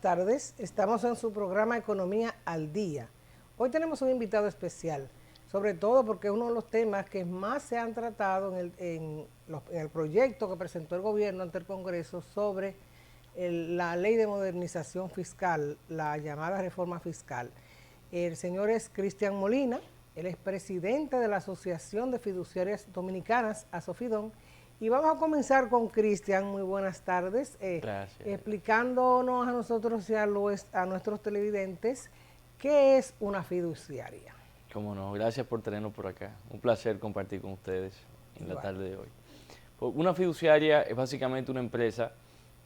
buenas tardes. Estamos en su programa Economía al Día. Hoy tenemos un invitado especial, sobre todo porque es uno de los temas que más se han tratado en el proyecto que presentó el gobierno ante el Congreso sobre la ley de modernización fiscal, la llamada reforma fiscal. El señor es Cristian Molina, él es presidente de la Asociación de Fiduciarias Dominicanas, ASOFIDOM, y vamos a comenzar con Cristian. Muy buenas tardes. Gracias. Explicándonos a nosotros y a nuestros televidentes qué es una fiduciaria. Cómo no, gracias por tenernos por acá. Un placer compartir con ustedes en la tarde de hoy. Una fiduciaria es básicamente una empresa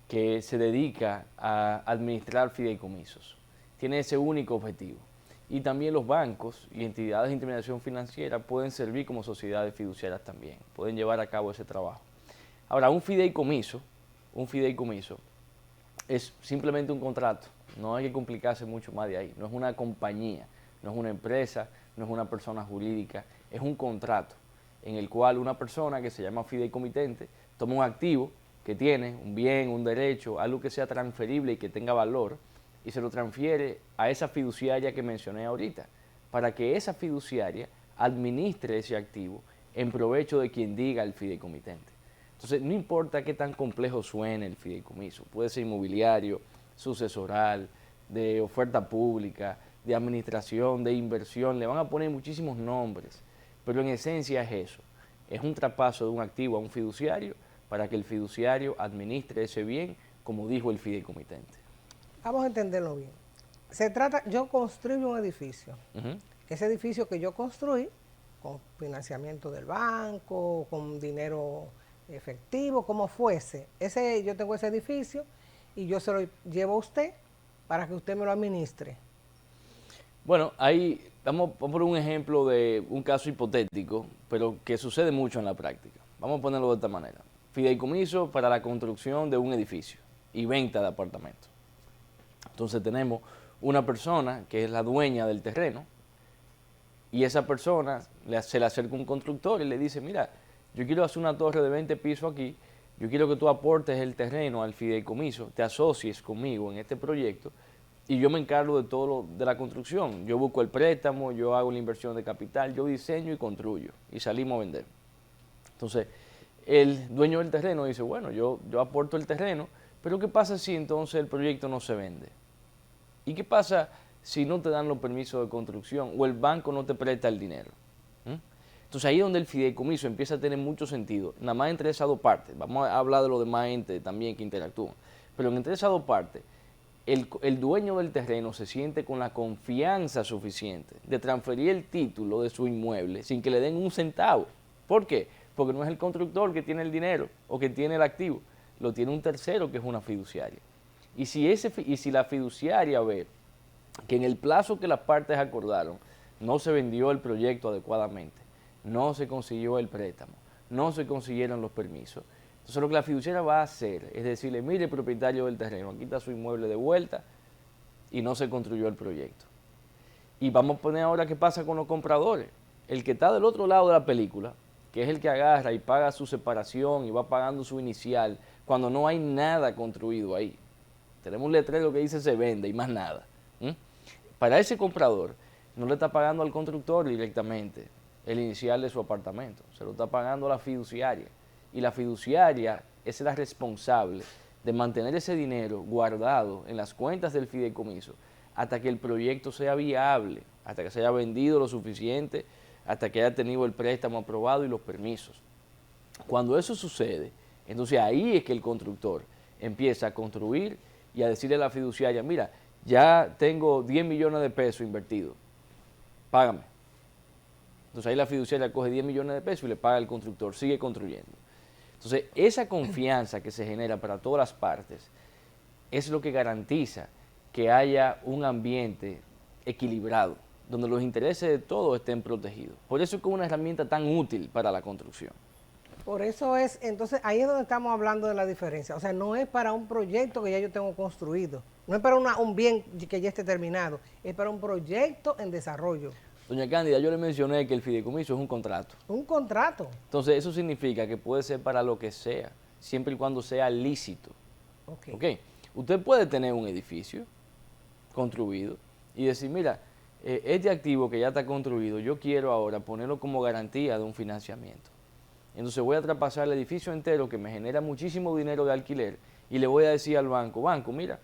que se dedica a administrar fideicomisos. Tiene ese único objetivo. Y también los bancos y entidades de intermediación financiera pueden servir como sociedades fiduciarias también, pueden llevar a cabo ese trabajo. Ahora, un fideicomiso es simplemente un contrato, no hay que complicarse mucho más de ahí, no es una compañía, no es una empresa, no es una persona jurídica, es un contrato en el cual una persona que se llama fideicomitente toma un activo que tiene, un bien, un derecho, algo que sea transferible y que tenga valor, y se lo transfiere a esa fiduciaria que mencioné ahorita, para que esa fiduciaria administre ese activo en provecho de quien diga el fideicomitente. Entonces, no importa qué tan complejo suene el fideicomiso, puede ser inmobiliario, sucesoral, de oferta pública, de administración, de inversión, le van a poner muchísimos nombres, pero en esencia es eso, es un traspaso de un activo a un fiduciario para que el fiduciario administre ese bien como dijo el fideicomitente. Vamos a entenderlo bien. Se trata, yo construyo un edificio. Ese edificio que yo construí, con financiamiento del banco, con dinero efectivo, como fuese. Yo tengo ese edificio y yo se lo llevo a usted para que usted me lo administre. Bueno, ahí vamos a poner un ejemplo de un caso hipotético, pero que sucede mucho en la práctica. Vamos a ponerlo de esta manera. Fideicomiso para la construcción de un edificio y venta de apartamentos. Entonces tenemos una persona que es la dueña del terreno y esa persona se le acerca un constructor y le dice, mira, yo quiero hacer una torre de 20 pisos aquí, yo quiero que tú aportes el terreno al fideicomiso, te asocies conmigo en este proyecto y yo me encargo de todo lo de la construcción. Yo busco el préstamo, yo hago la inversión de capital, yo diseño y construyo y salimos a vender. Entonces, el dueño del terreno dice, bueno, yo aporto el terreno, pero ¿qué pasa si entonces el proyecto no se vende? ¿Y qué pasa si no te dan los permisos de construcción o el banco no te presta el dinero? Entonces ahí es donde el fideicomiso empieza a tener mucho sentido, nada más entre esas dos partes. Vamos a hablar de los demás entes también que interactúan, pero entre esas dos partes, el dueño del terreno se siente con la confianza suficiente de transferir el título de su inmueble sin que le den un centavo. ¿Por qué? Porque no es el constructor que tiene el dinero o que tiene el activo, lo tiene un tercero que es una fiduciaria. Y si la fiduciaria ve que en el plazo que las partes acordaron no se vendió el proyecto adecuadamente, no se consiguió el préstamo, no se consiguieron los permisos, entonces lo que la fiduciaria va a hacer es decirle, mire propietario del terreno, aquí está su inmueble de vuelta y no se construyó el proyecto. Y vamos a poner ahora qué pasa con los compradores. El que está del otro lado de la película, que es el que agarra y paga su separación y va pagando su inicial cuando no hay nada construido ahí. Tenemos un letrero que dice se vende y más nada. Para ese comprador no le está pagando al constructor directamente el inicial de su apartamento, se lo está pagando a la fiduciaria. Y la fiduciaria es la responsable de mantener ese dinero guardado en las cuentas del fideicomiso hasta que el proyecto sea viable, hasta que se haya vendido lo suficiente, hasta que haya tenido el préstamo aprobado y los permisos. Cuando eso sucede, entonces ahí es que el constructor empieza a construir y a decirle a la fiduciaria, mira, ya tengo 10 millones de pesos invertidos, págame. Entonces ahí la fiduciaria coge 10 millones de pesos y le paga al constructor, sigue construyendo. Entonces esa confianza que se genera para todas las partes es lo que garantiza que haya un ambiente equilibrado, donde los intereses de todos estén protegidos. Por eso es que es una herramienta tan útil para la construcción. Por eso es, entonces ahí es donde estamos hablando de la diferencia. O sea, no es para un proyecto que ya yo tengo construido, no es para un bien que ya esté terminado, es para un proyecto en desarrollo. Doña Cándida, yo le mencioné que el fideicomiso es un contrato. Un contrato. Entonces eso significa que puede ser para lo que sea, siempre y cuando sea lícito. Ok. ¿Ok? Usted puede tener un edificio construido y decir, mira, este activo que ya está construido, yo quiero ahora ponerlo como garantía de un financiamiento. Entonces voy a traspasar el edificio entero que me genera muchísimo dinero de alquiler y le voy a decir al banco, mira,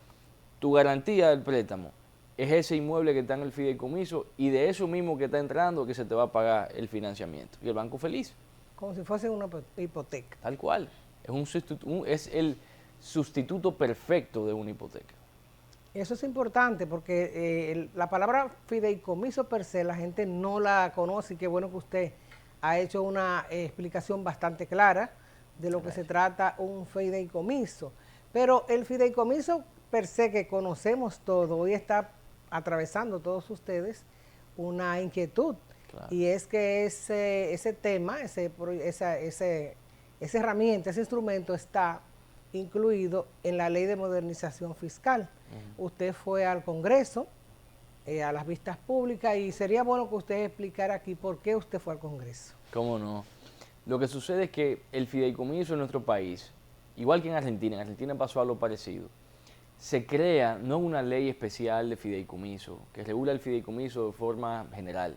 tu garantía del préstamo es ese inmueble que está en el fideicomiso y de eso mismo que está entrando que se te va a pagar el financiamiento. Y el banco feliz. Como si fuese una hipoteca. Tal cual. Es el sustituto perfecto de una hipoteca. Eso es importante porque la palabra fideicomiso per se la gente no la conoce y qué bueno que usted ha hecho una explicación bastante clara de lo que se trata un fideicomiso. Pero el fideicomiso per se que conocemos todo, hoy está atravesando todos ustedes una inquietud. Claro. Y es que ese tema, esa herramienta, ese instrumento está incluido en la Ley de Modernización Fiscal. Usted fue al Congreso, a las vistas públicas, y sería bueno que usted explicara aquí por qué usted fue al Congreso. ¿Cómo no? Lo que sucede es que el fideicomiso en nuestro país, igual que en Argentina pasó algo parecido, se crea no una ley especial de fideicomiso, que regula el fideicomiso de forma general,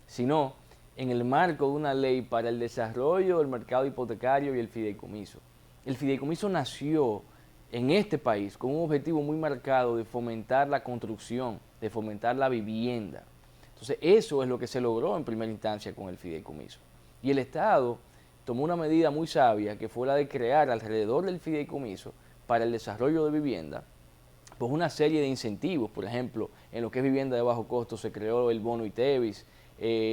sino en el marco de una ley para el desarrollo del mercado hipotecario y el fideicomiso. El fideicomiso nació en este país con un objetivo muy marcado de fomentar la construcción, de fomentar la vivienda. Entonces eso es lo que se logró en primera instancia con el fideicomiso. Y el Estado tomó una medida muy sabia que fue la de crear alrededor del fideicomiso para el desarrollo de vivienda pues una serie de incentivos. Por ejemplo, en lo que es vivienda de bajo costo se creó el bono ITEVIS,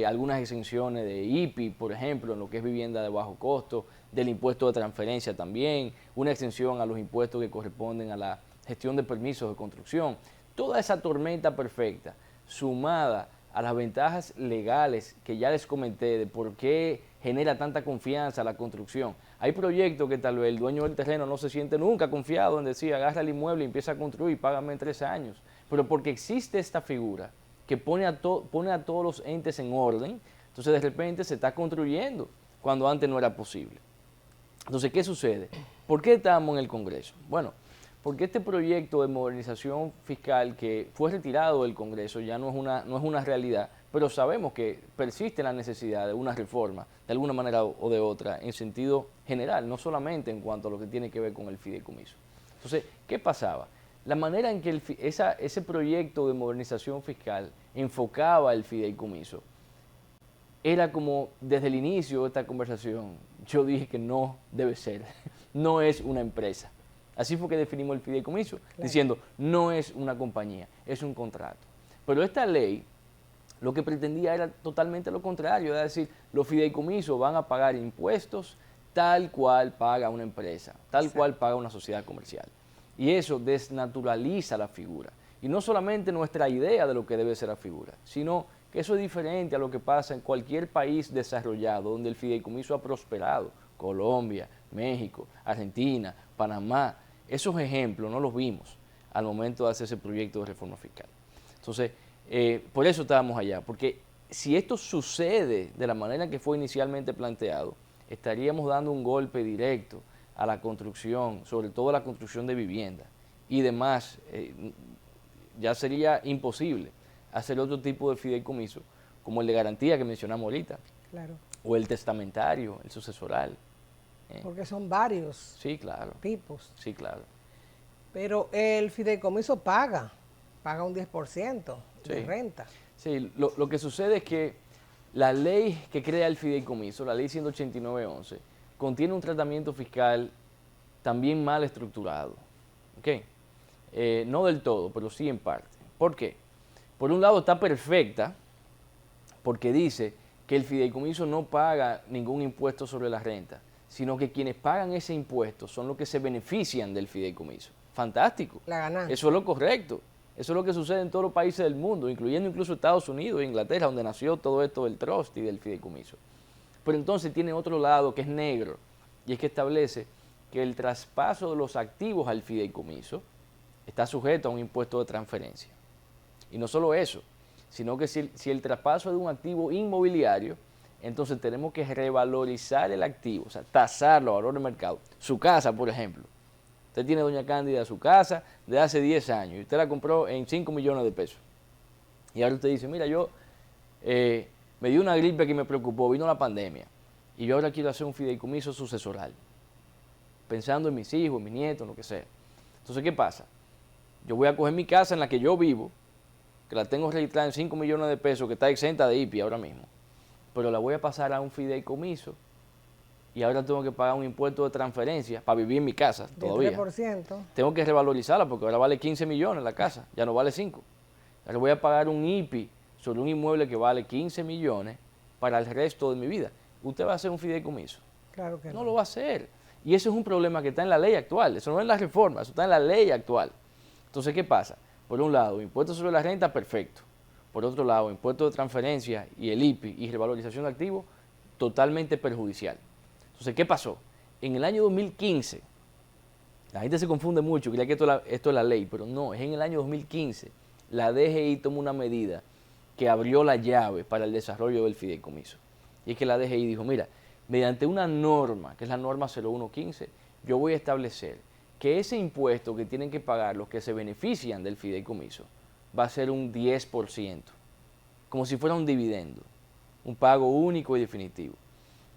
algunas exenciones de IPI, por ejemplo, en lo que es vivienda de bajo costo, del impuesto de transferencia también, una exención a los impuestos que corresponden a la gestión de permisos de construcción. Toda esa tormenta perfecta, sumada a las ventajas legales que ya les comenté de por qué genera tanta confianza la construcción. Hay proyectos que tal vez el dueño del terreno no se siente nunca confiado en decir, agarra el inmueble y empieza a construir, págame en 3 años. Pero porque existe esta figura que pone a todos los entes en orden, entonces de repente se está construyendo cuando antes no era posible. Entonces, ¿qué sucede? ¿Por qué estábamos en el Congreso? Bueno, porque este proyecto de modernización fiscal que fue retirado del Congreso ya no es una realidad, pero sabemos que persiste la necesidad de una reforma, de alguna manera o de otra, en sentido general, no solamente en cuanto a lo que tiene que ver con el fideicomiso. Entonces, ¿qué pasaba? La manera en que ese proyecto de modernización fiscal enfocaba el fideicomiso era como desde el inicio de esta conversación, yo dije que no debe ser, no es una empresa. Así fue que definimos el fideicomiso, claro, diciendo no es una compañía, es un contrato. Pero esta ley lo que pretendía era totalmente lo contrario, es decir, los fideicomisos van a pagar impuestos tal cual paga una empresa, tal cual paga una sociedad comercial. Y eso desnaturaliza la figura. Y no solamente nuestra idea de lo que debe ser la figura, sino que eso es diferente a lo que pasa en cualquier país desarrollado donde el fideicomiso ha prosperado. Colombia, México, Argentina, Panamá. Esos ejemplos no los vimos al momento de hacer ese proyecto de reforma fiscal. Entonces, por eso estábamos allá, porque si esto sucede de la manera que fue inicialmente planteado, estaríamos dando un golpe directo a la construcción, sobre todo a la construcción de vivienda y demás. Ya sería imposible hacer otro tipo de fideicomiso, como el de garantía que mencionamos ahorita, claro, o el testamentario, el sucesoral. Porque son varios, sí, claro, tipos. Sí, claro. Pero el fideicomiso paga un 10% de renta. Sí, lo que sucede es que la ley que crea el fideicomiso, la ley 189.11, contiene un tratamiento fiscal también mal estructurado. ¿Okay? No del todo, pero sí en parte. ¿Por qué? Por un lado está perfecta, porque dice que el fideicomiso no paga ningún impuesto sobre la renta, sino que quienes pagan ese impuesto son los que se benefician del fideicomiso. Fantástico. La ganancia. Eso es lo correcto. Eso es lo que sucede en todos los países del mundo, incluyendo incluso Estados Unidos e Inglaterra, donde nació todo esto del trust y del fideicomiso. Pero entonces tiene otro lado que es negro, y es que establece que el traspaso de los activos al fideicomiso está sujeto a un impuesto de transferencia. Y no solo eso, sino que si el traspaso es de un activo inmobiliario, entonces tenemos que revalorizar el activo, o sea, tasarlo a valor de mercado. Su casa, por ejemplo, Usted tiene doña Cándida su casa de hace 10 años y usted la compró en 5 millones de pesos. Y ahora usted dice, mira, yo me dio una gripe que me preocupó, vino la pandemia y yo ahora quiero hacer un fideicomiso sucesoral, pensando en mis hijos, en mis nietos, en lo que sea. Entonces, ¿qué pasa? Yo voy a coger mi casa en la que yo vivo, que la tengo registrada en 5 millones de pesos, que está exenta de IPI ahora mismo, pero la voy a pasar a un fideicomiso y ahora tengo que pagar un impuesto de transferencia para vivir en mi casa todavía. 3%. Tengo que revalorizarla porque ahora vale 15 millones la casa, ya no vale 5. Ahora voy a pagar un IPI sobre un inmueble que vale 15 millones para el resto de mi vida. ¿Usted va a hacer un fideicomiso? Claro que no. No lo va a hacer. Y eso es un problema que está en la ley actual. Eso no es en la reforma, eso está en la ley actual. Entonces, ¿qué pasa? Por un lado, impuesto sobre la renta, perfecto. Por otro lado, impuesto de transferencia y el IPI y revalorización de activos, totalmente perjudicial. Entonces, ¿qué pasó? En el año 2015, la gente se confunde mucho, cree que esto es la ley, pero no, es en el año 2015, la DGI tomó una medida que abrió la llave para el desarrollo del fideicomiso. Y es que la DGI dijo, mira, mediante una norma, que es la norma 0115, yo voy a establecer que ese impuesto que tienen que pagar los que se benefician del fideicomiso va a ser un 10%, como si fuera un dividendo, un pago único y definitivo.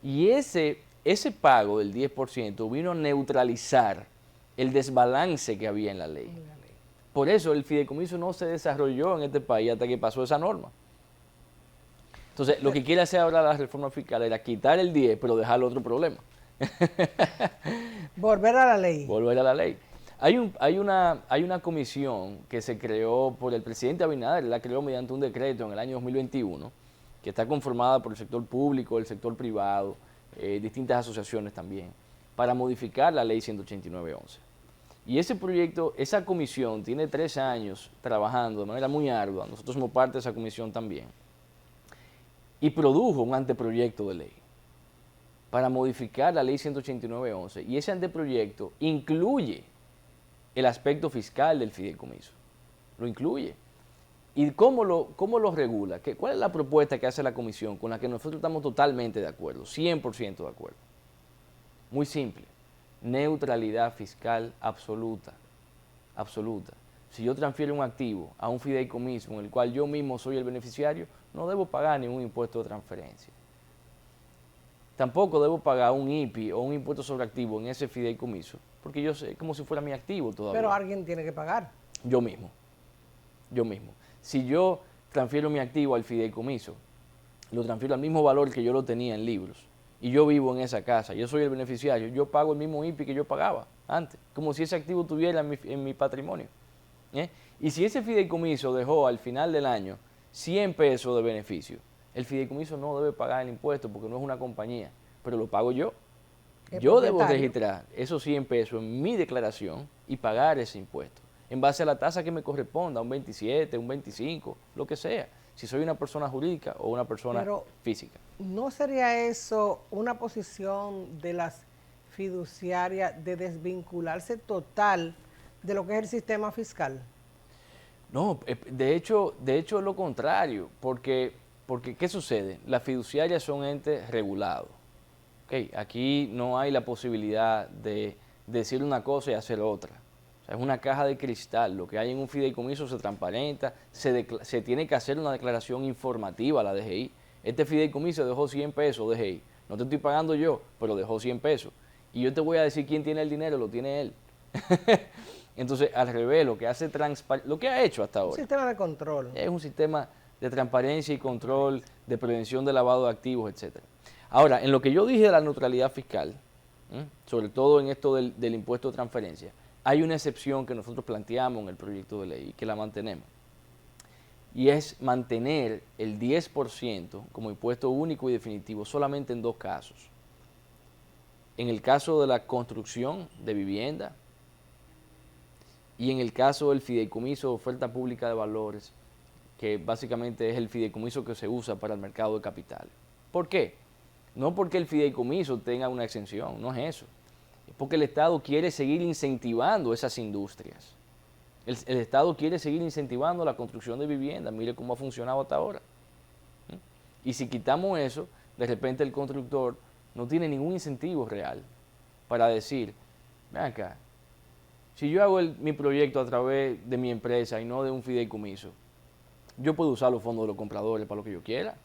Y ese pago del 10% vino a neutralizar el desbalance que había en la ley. Por eso el fideicomiso no se desarrolló en este país hasta que pasó esa norma. Entonces, lo que quiere hacer ahora la reforma fiscal era quitar el 10, pero dejar otro problema. Volver a la ley. Volver a la ley. Hay una comisión que se creó por el presidente Abinader, la creó mediante un decreto en el año 2021, que está conformada por el sector público, el sector privado, distintas asociaciones también, para modificar la ley 189.11. Y ese proyecto, esa comisión tiene 3 años trabajando de manera muy ardua, nosotros somos parte de esa comisión también, y produjo un anteproyecto de ley para modificar la ley 189.11, y ese anteproyecto incluye el aspecto fiscal del fideicomiso, lo incluye. ¿Y cómo lo regula? ¿Cuál es la propuesta que hace la comisión con la que nosotros estamos totalmente de acuerdo, 100% de acuerdo? Muy simple, neutralidad fiscal absoluta, absoluta. Si yo transfiero un activo a un fideicomiso en el cual yo mismo soy el beneficiario, no debo pagar ningún impuesto de transferencia. Tampoco debo pagar un IPI o un impuesto sobre activo en ese fideicomiso, porque yo sé, como si fuera mi activo todavía. Pero alguien tiene que pagar. Yo mismo. Si yo transfiero mi activo al fideicomiso, lo transfiero al mismo valor que yo lo tenía en libros, y yo vivo en esa casa, yo soy el beneficiario, yo pago el mismo IPI que yo pagaba antes, como si ese activo estuviera en mi patrimonio. Y si ese fideicomiso dejó al final del año 100 pesos de beneficio, el fideicomiso no debe pagar el impuesto porque no es una compañía, pero lo pago yo. Yo debo registrar esos 100 pesos en mi declaración y pagar ese impuesto en base a la tasa que me corresponda, un 27, un 25, lo que sea, si soy una persona jurídica o una persona física. ¿No sería eso una posición de las fiduciarias de desvincularse total de lo que es el sistema fiscal? No, de hecho es lo contrario, porque ¿qué sucede? Las fiduciarias son entes regulados. Okay, aquí no hay la posibilidad de decir una cosa y hacer otra. O sea, es una caja de cristal. Lo que hay en un fideicomiso se transparenta, se tiene que hacer una declaración informativa a la DGI. Este fideicomiso dejó 100 pesos, DGI. No te estoy pagando yo, pero dejó 100 pesos. Y yo te voy a decir quién tiene el dinero, lo tiene él. Entonces, al revés, lo que ha hecho hasta ahora. Un sistema de control. Es un sistema de transparencia y control, de prevención de lavado de activos, etcétera. Ahora, en lo que yo dije de la neutralidad fiscal, sobre todo en esto del impuesto de transferencia, hay una excepción que nosotros planteamos en el proyecto de ley y que la mantenemos. Y es mantener el 10% como impuesto único y definitivo solamente en 2 casos. En el caso de la construcción de vivienda y en el caso del fideicomiso de oferta pública de valores, que básicamente es el fideicomiso que se usa para el mercado de capitales. ¿Por qué? No porque el fideicomiso tenga una exención, no es eso. Es porque el Estado quiere seguir incentivando esas industrias. El Estado quiere seguir incentivando la construcción de viviendas. Mire cómo ha funcionado hasta ahora. Y si quitamos eso, de repente el constructor no tiene ningún incentivo real para decir, ven acá, Si yo hago mi proyecto a través de mi empresa y no de un fideicomiso, yo puedo usar los fondos de los compradores para lo que yo quiera.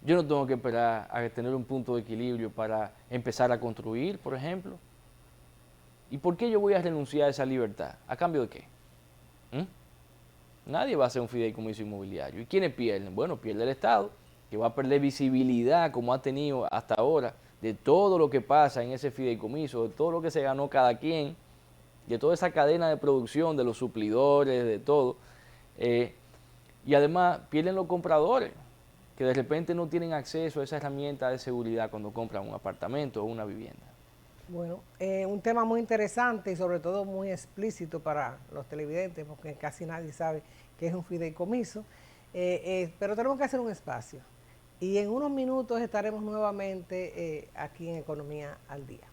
Yo no tengo que esperar a tener un punto de equilibrio para empezar a construir, por ejemplo. ¿Y por qué yo voy a renunciar a esa libertad? ¿A cambio de qué? Nadie va a hacer un fideicomiso inmobiliario. ¿Y quiénes pierden? Bueno, pierde el Estado, que va a perder visibilidad como ha tenido hasta ahora de todo lo que pasa en ese fideicomiso, de todo lo que se ganó cada quien, de toda esa cadena de producción, de los suplidores, de todo. Y además pierden los compradores, que de repente no tienen acceso a esa herramienta de seguridad cuando compran un apartamento o una vivienda. Bueno, un tema muy interesante y sobre todo muy explícito para los televidentes, porque casi nadie sabe qué es un fideicomiso, pero tenemos que hacer un espacio. Y en unos minutos estaremos nuevamente aquí en Economía al Día.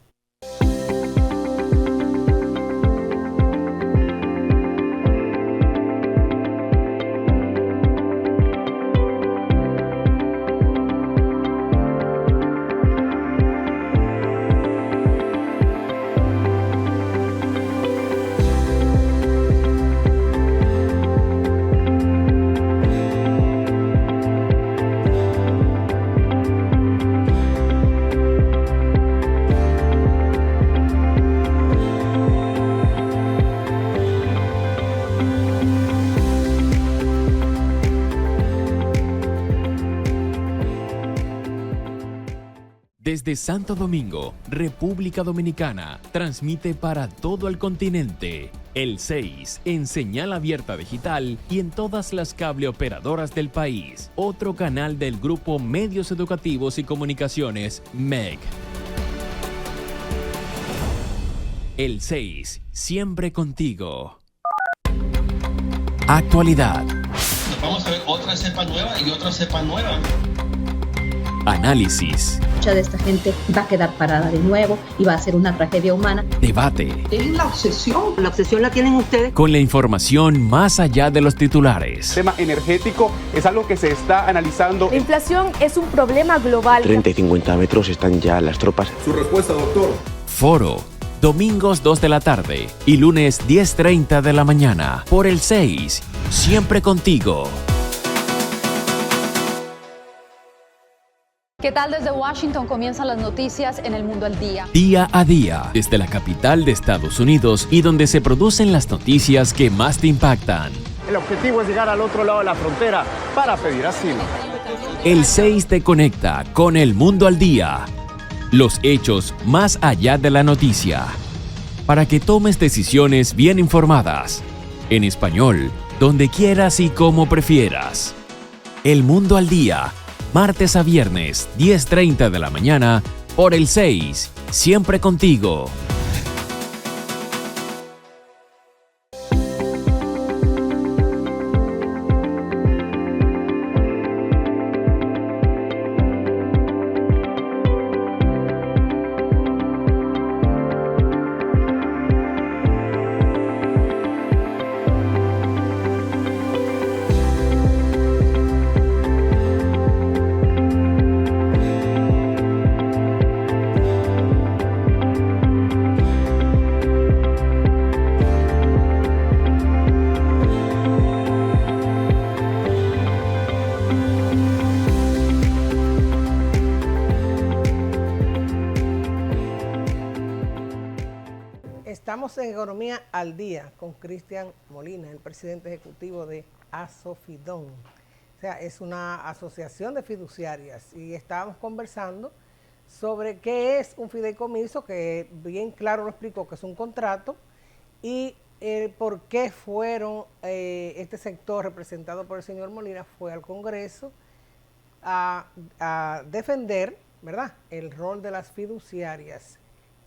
Desde Santo Domingo, República Dominicana, transmite para todo el continente el 6 en señal abierta digital y en todas las cableoperadoras del país. Otro canal del Grupo Medios Educativos y Comunicaciones, MEG. El 6, siempre contigo. Actualidad. Vamos a ver otra cepa nueva y otra cepa nueva. Análisis. Mucha de esta gente va a quedar parada de nuevo y va a ser una tragedia humana. Debate. Es la obsesión la tienen ustedes. Con la información más allá de los titulares. El tema energético es algo que se está analizando. La inflación es un problema global. 30 y 50 metros están ya las tropas. Su respuesta, doctor. Foro. Domingos 2 de la tarde y lunes 10:30 de la mañana. Por el 6. Siempre contigo. ¿Qué tal? Desde Washington comienzan las noticias en El Mundo al Día. Día a día, desde la capital de Estados Unidos y donde se producen las noticias que más te impactan. El objetivo es llegar al otro lado de la frontera para pedir asilo. El 6 te conecta con El Mundo al Día. Los hechos más allá de la noticia. Para que tomes decisiones bien informadas. En español, donde quieras y como prefieras. El Mundo al Día. Martes a viernes, 10:30 de la mañana, por el 6, siempre contigo. Estamos en Economía al Día con Cristian Molina, el presidente ejecutivo de Asofidón. O sea, es una asociación de fiduciarias y estábamos conversando sobre qué es un fideicomiso, que bien claro lo explicó, que es un contrato, y por qué fueron, este sector representado por el señor Molina fue al Congreso a defender, ¿verdad?, el rol de las fiduciarias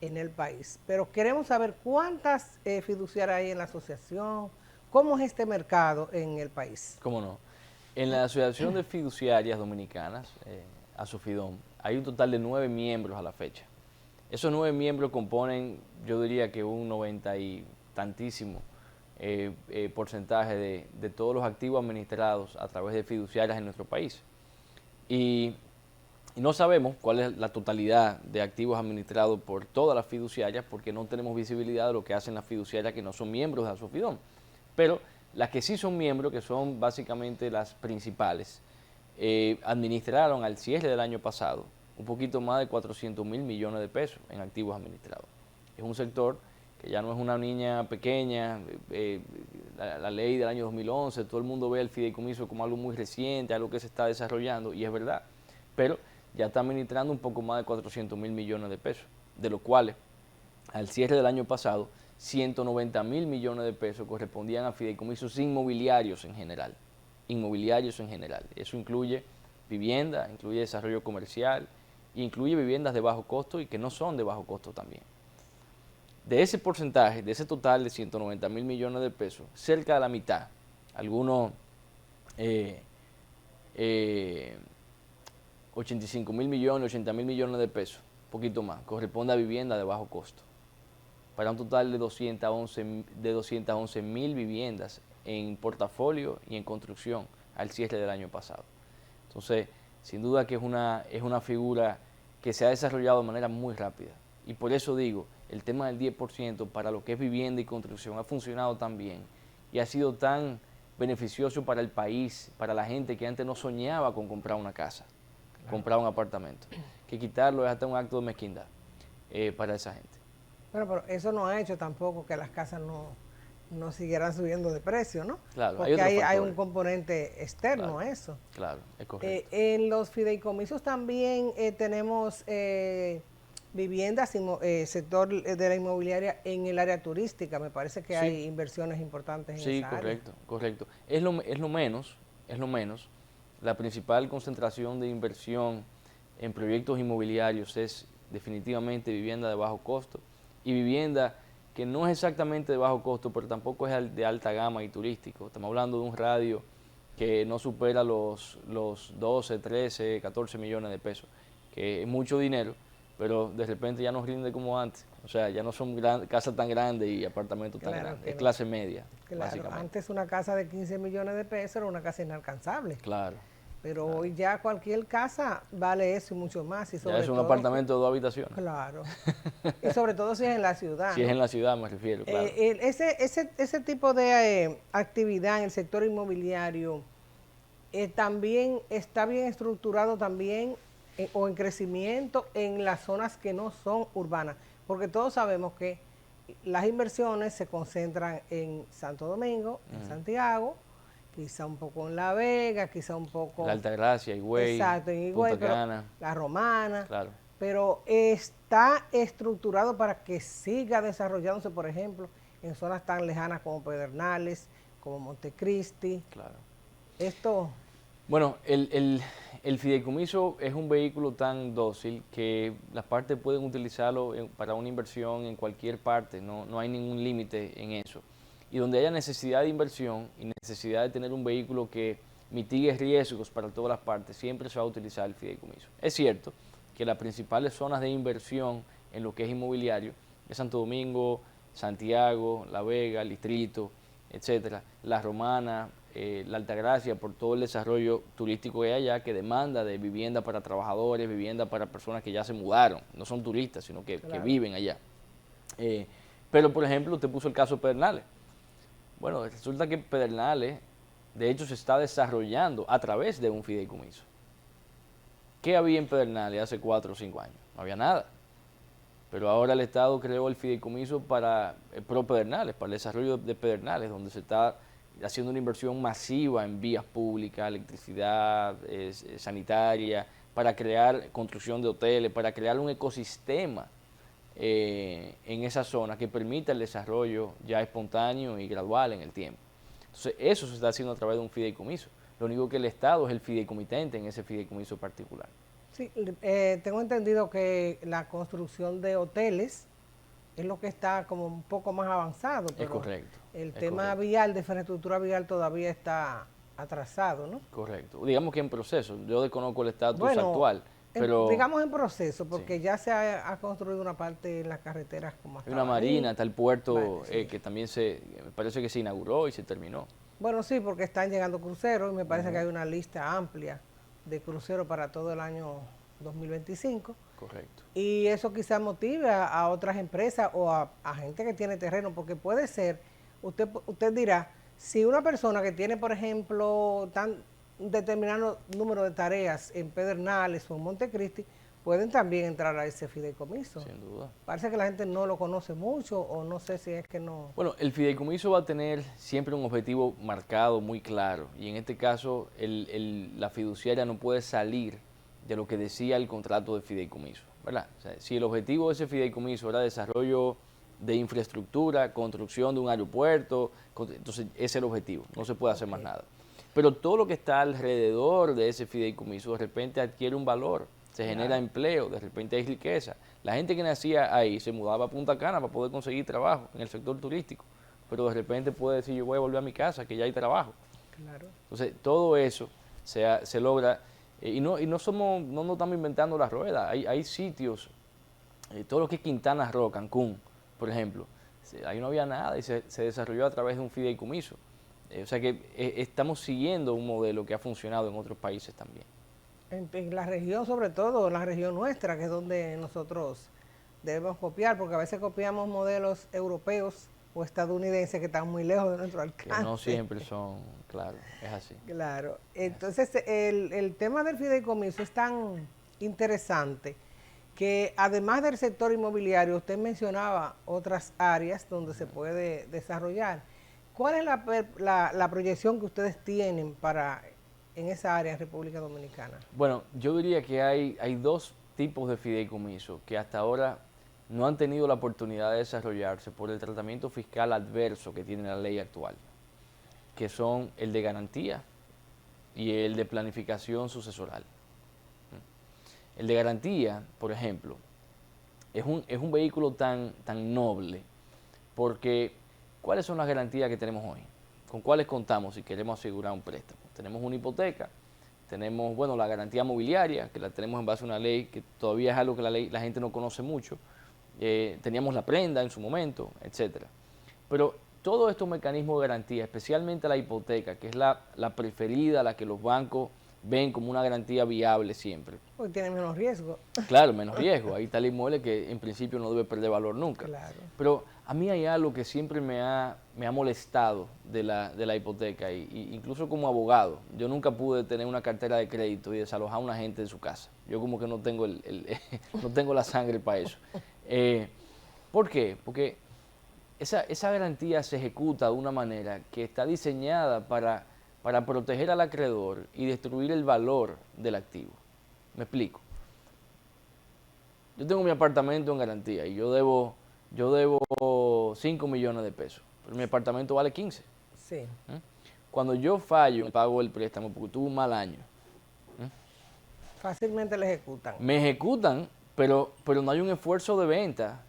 en el país. Pero queremos saber cuántas fiduciarias hay en la asociación, cómo es este mercado en el país. ¿Cómo no? En la Asociación de Fiduciarias Dominicanas, Asofidón, hay un total de 9 miembros a la fecha. Esos 9 miembros componen, yo diría que un 90 y tantísimo porcentaje de todos los activos administrados a través de fiduciarias en nuestro país. Y Y no sabemos cuál es la totalidad de activos administrados por todas las fiduciarias porque no tenemos visibilidad de lo que hacen las fiduciarias que no son miembros de Asofidón. Pero las que sí son miembros, que son básicamente las principales, administraron al cierre del año pasado un poquito más de 400 mil millones de pesos en activos administrados. Es un sector que ya no es una niña pequeña, la ley del año 2011, todo el mundo ve el fideicomiso como algo muy reciente, algo que se está desarrollando, y es verdad, pero ya está administrando un poco más de 400 mil millones de pesos, de los cuales al cierre del año pasado 190 mil millones de pesos correspondían a fideicomisos inmobiliarios en general. Eso incluye vivienda, incluye desarrollo comercial, incluye viviendas de bajo costo y que no son de bajo costo también. De ese porcentaje, de ese total de 190 mil millones de pesos, cerca de la mitad, algunos 85 mil millones, 80 mil millones de pesos, un poquito más, corresponde a vivienda de bajo costo, para un total de 211 mil viviendas en portafolio y en construcción al cierre del año pasado. Entonces, sin duda que es una figura que se ha desarrollado de manera muy rápida. Y por eso digo, el tema del 10% para lo que es vivienda y construcción ha funcionado tan bien y ha sido tan beneficioso para el país, para la gente que antes no soñaba con comprar una casa, comprar un apartamento, que quitarlo es hasta un acto de mezquindad para esa gente. Bueno, pero eso no ha hecho tampoco que las casas no siguieran subiendo de precio, ¿no? Claro, porque hay un componente externo a eso. Claro, es correcto. En los fideicomisos también tenemos viviendas, sector de la inmobiliaria en el área turística. Me parece que hay inversiones importantes en esa área. Sí, correcto. Es lo menos. La principal concentración de inversión en proyectos inmobiliarios es definitivamente vivienda de bajo costo y vivienda que no es exactamente de bajo costo, pero tampoco es de alta gama y turístico. Estamos hablando de un radio que no supera los 12, 13, 14 millones de pesos, que es mucho dinero, pero de repente ya no rinde como antes. O sea, ya no son casas tan grandes y apartamentos tan grandes, es clase media, básicamente. Antes una casa de 15 millones de pesos era una casa inalcanzable. Claro. Pero hoy ya cualquier casa vale eso y mucho más. Y sobre ya es un apartamento de 2 habitaciones. Claro. Y sobre todo si es en la ciudad. Si es en la ciudad, me refiero, claro. Ese tipo de actividad en el sector inmobiliario también está bien estructurado también o en crecimiento en las zonas que no son urbanas. Porque todos sabemos que las inversiones se concentran en Santo Domingo, en Santiago, quizá un poco en La Vega, quizá un poco... La Altagracia, Higüey, exacto, en Higüey, Punta Cana, La Romana, claro. Pero está estructurado para que siga desarrollándose, por ejemplo, en zonas tan lejanas como Pedernales, como Montecristi. Claro. Esto... Bueno, el fideicomiso es un vehículo tan dócil que las partes pueden utilizarlo para una inversión en cualquier parte, no hay ningún límite en eso. Y donde haya necesidad de inversión y necesidad de tener un vehículo que mitigue riesgos para todas las partes, siempre se va a utilizar el fideicomiso. Es cierto que las principales zonas de inversión en lo que es inmobiliario es Santo Domingo, Santiago, La Vega, el Distrito, etcétera, La Romana, la Altagracia, por todo el desarrollo turístico que hay allá, que demanda de vivienda para trabajadores, vivienda para personas que ya se mudaron, no son turistas, sino que viven allá. Pero, por ejemplo, usted puso el caso de Pedernales. Bueno, resulta que Pedernales, de hecho, se está desarrollando a través de un fideicomiso. ¿Qué había en Pedernales hace 4 o 5 años? No había nada. Pero ahora el Estado creó el fideicomiso para Pro Pedernales, para el desarrollo de Pedernales, donde se está haciendo una inversión masiva en vías públicas, electricidad, sanitaria, para crear construcción de hoteles, para crear un ecosistema en esa zona que permita el desarrollo ya espontáneo y gradual en el tiempo. Entonces, eso se está haciendo a través de un fideicomiso. Lo único que el Estado es el fideicomitente en ese fideicomiso particular. Sí, tengo entendido que la construcción de hoteles es lo que está como un poco más avanzado. Pero es correcto. El tema vial, de infraestructura vial, todavía está atrasado, ¿no? Correcto. Digamos que en proceso. Yo desconozco el estatus actual. Pero digamos en proceso, porque ya se ha construido una parte en las carreteras como hasta una marina, está el puerto que también me parece que se inauguró y se terminó. Bueno, sí, porque están llegando cruceros y me parece que hay una lista amplia de cruceros para todo el año 2025. Correcto. Y eso quizás motive a otras empresas o a gente que tiene terreno, porque puede ser, usted dirá, si una persona que tiene, por ejemplo, un determinado número de tareas en Pedernales o en Montecristi, pueden también entrar a ese fideicomiso. Sin duda. Parece que la gente no lo conoce mucho o no sé si es que no... Bueno, el fideicomiso va a tener siempre un objetivo marcado, muy claro, y en este caso la fiduciaria no puede salir de lo que decía el contrato de fideicomiso, ¿verdad? O sea, si el objetivo de ese fideicomiso era desarrollo de infraestructura, construcción de un aeropuerto, entonces ese es el objetivo, no se puede hacer más nada. Pero todo lo que está alrededor de ese fideicomiso de repente adquiere un valor, se genera empleo, de repente hay riqueza. La gente que nacía ahí se mudaba a Punta Cana para poder conseguir trabajo en el sector turístico, pero de repente puede decir yo voy a volver a mi casa, que ya hay trabajo. Claro. Entonces todo eso se logra, y no estamos inventando la rueda, hay sitios, todo lo que es Quintana Roo, Cancún, por ejemplo, ahí no había nada y se desarrolló a través de un fideicomiso. O sea que estamos siguiendo un modelo que ha funcionado en otros países también. En la región, sobre todo, en la región nuestra, que es donde nosotros debemos copiar, porque a veces copiamos modelos europeos o estadounidenses que están muy lejos de nuestro alcance. Que no siempre son, claro, es así. Claro. Entonces, el tema del fideicomiso es tan interesante que además del sector inmobiliario, usted mencionaba otras áreas donde se puede desarrollar. ¿Cuál es la proyección que ustedes tienen en esa área en República Dominicana? Bueno, yo diría que hay dos tipos de fideicomiso que hasta ahora no han tenido la oportunidad de desarrollarse por el tratamiento fiscal adverso que tiene la ley actual, que son el de garantía y el de planificación sucesoral. El de garantía, por ejemplo, es un vehículo tan noble porque ¿cuáles son las garantías que tenemos hoy? ¿Con cuáles contamos si queremos asegurar un préstamo? Tenemos una hipoteca, tenemos, bueno, la garantía mobiliaria, que la tenemos en base a una ley que todavía es algo que la gente no conoce mucho. Teníamos la prenda en su momento, etcétera. Pero todos estos mecanismos de garantía, especialmente la hipoteca, que es la preferida, la que los bancos ven como una garantía viable siempre. Porque tiene menos riesgo. Claro, menos riesgo. Ahí está el inmueble que en principio no debe perder valor nunca. Claro. Pero a mí hay algo que siempre me ha molestado de la hipoteca, y incluso como abogado. Yo nunca pude tener una cartera de crédito y desalojar a una gente de su casa. Yo como que no tengo, no tengo la sangre para eso. ¿Por qué? Porque esa garantía se ejecuta de una manera que está diseñada para proteger al acreedor y destruir el valor del activo. ¿Me explico? Yo tengo mi apartamento en garantía y yo debo 5 millones de pesos, pero mi apartamento vale 15. Sí. Cuando yo fallo, me pago el préstamo porque tuve un mal año. Fácilmente le ejecutan. Me ejecutan, pero no hay un esfuerzo de venta.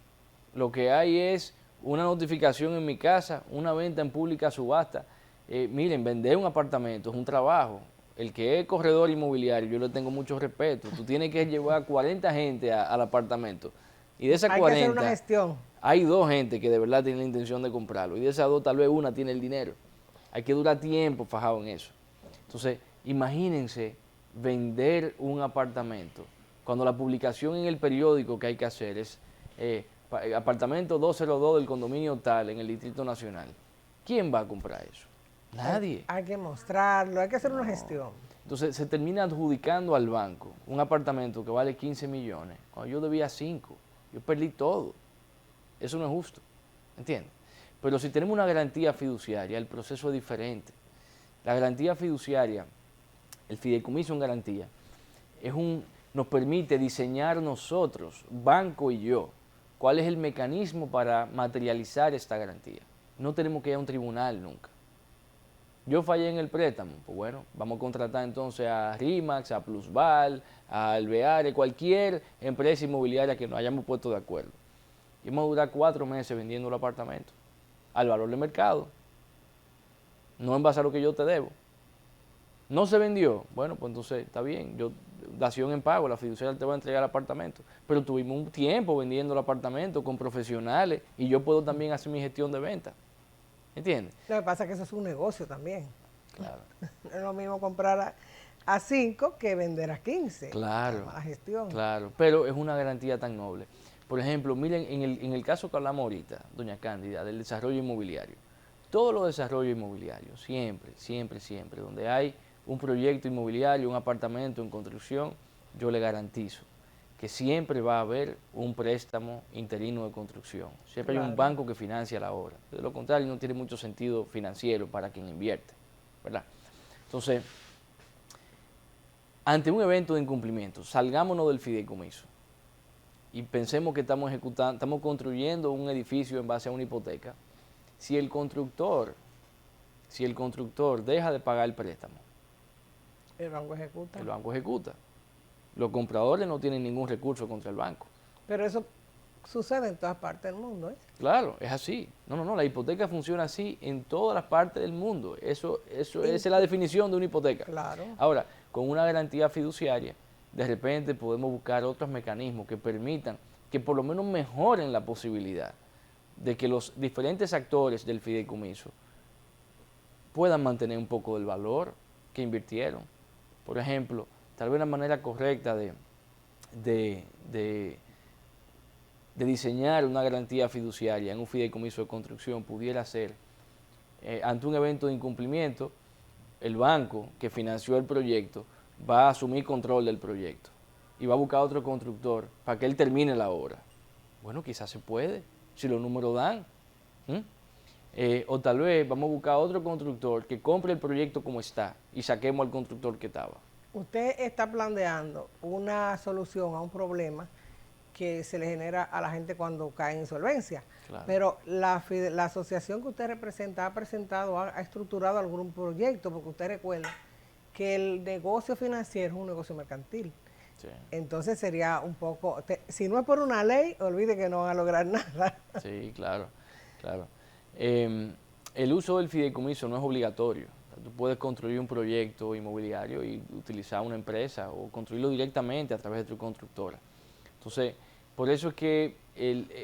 Lo que hay es una notificación en mi casa, una venta en pública subasta. Miren, vender un apartamento es un trabajo. El que es corredor inmobiliario, yo le tengo mucho respeto. Tú tienes que llevar 40 gente al apartamento. Y de esas 40, hay que hacer una gestión. Hay 2 gente que de verdad tienen la intención de comprarlo. Y de esas 2, tal vez una tiene el dinero. Hay que durar tiempo fajado en eso. Entonces, imagínense vender un apartamento cuando la publicación en el periódico que hay que hacer es apartamento 202 del condominio tal en el Distrito Nacional. ¿Quién va a comprar eso? Nadie. Hay que mostrarlo, hay que hacer una gestión. Entonces se termina adjudicando al banco un apartamento que vale 15 millones, cuando yo debía 5. Yo perdí todo. Eso no es justo, ¿entiendes? Pero si tenemos una garantía fiduciaria, el proceso es diferente. La garantía fiduciaria, el fideicomiso en garantía, nos permite diseñar nosotros, banco y yo, cuál es el mecanismo para materializar esta garantía. No tenemos que ir a un tribunal nunca. Yo fallé en el préstamo, pues bueno, vamos a contratar entonces a RIMAX, a Plusval, a Alveare, cualquier empresa inmobiliaria que nos hayamos puesto de acuerdo. Y vamos a durar 4 meses vendiendo el apartamento al valor de mercado, no en base a lo que yo te debo. No se vendió, bueno, pues entonces está bien, yo dación en pago, la fiduciaria te va a entregar el apartamento, pero tuvimos un tiempo vendiendo el apartamento con profesionales y yo puedo también hacer mi gestión de venta. ¿Entiendes? Lo que pasa es que eso es un negocio también. Claro. No es lo mismo comprar a 5 que vender a 15. Claro, La gestión. claro, pero es una garantía tan noble. Por ejemplo, miren, en el caso que hablamos ahorita, doña Cándida, del desarrollo inmobiliario. Todos los desarrollos inmobiliarios, siempre, donde hay un proyecto inmobiliario, un apartamento en construcción, yo le garantizo que siempre va a haber un préstamo interino de construcción. Siempre hay un banco que financia la obra. De lo contrario, no tiene mucho sentido financiero para quien invierte, ¿verdad? Entonces, ante un evento de incumplimiento, salgámonos del fideicomiso y pensemos que estamos construyendo un edificio en base a una hipoteca. Si el constructor deja de pagar el préstamo, El banco ejecuta. el banco ejecuta. Los compradores no tienen ningún recurso contra el banco. Pero eso sucede en todas partes del mundo, ¿eh? Claro, es así. No, la hipoteca funciona así en todas las partes del mundo. Esa es la definición de una hipoteca. Claro. Ahora, con una garantía fiduciaria, de repente podemos buscar otros mecanismos que permitan que por lo menos mejoren la posibilidad de que los diferentes actores del fideicomiso puedan mantener un poco del valor que invirtieron. Por ejemplo, tal vez una manera correcta de diseñar una garantía fiduciaria en un fideicomiso de construcción pudiera ser, ante un evento de incumplimiento, el banco que financió el proyecto va a asumir control del proyecto y va a buscar otro constructor para que él termine la obra. Bueno, quizás se puede, si los números dan. O tal vez vamos a buscar otro constructor que compre el proyecto como está y saquemos al constructor que estaba. Usted está planteando una solución a un problema que se le genera a la gente cuando cae en insolvencia. Claro. Pero la asociación que usted representa ha presentado, ha estructurado algún proyecto, porque usted recuerda que el negocio financiero es un negocio mercantil. Sí. Entonces sería un poco, si no es por una ley, olvide que no van a lograr nada. Sí, claro. El uso del fideicomiso no es obligatorio. Tú puedes construir un proyecto inmobiliario y utilizar una empresa o construirlo directamente a través de tu constructora. Entonces, por eso es que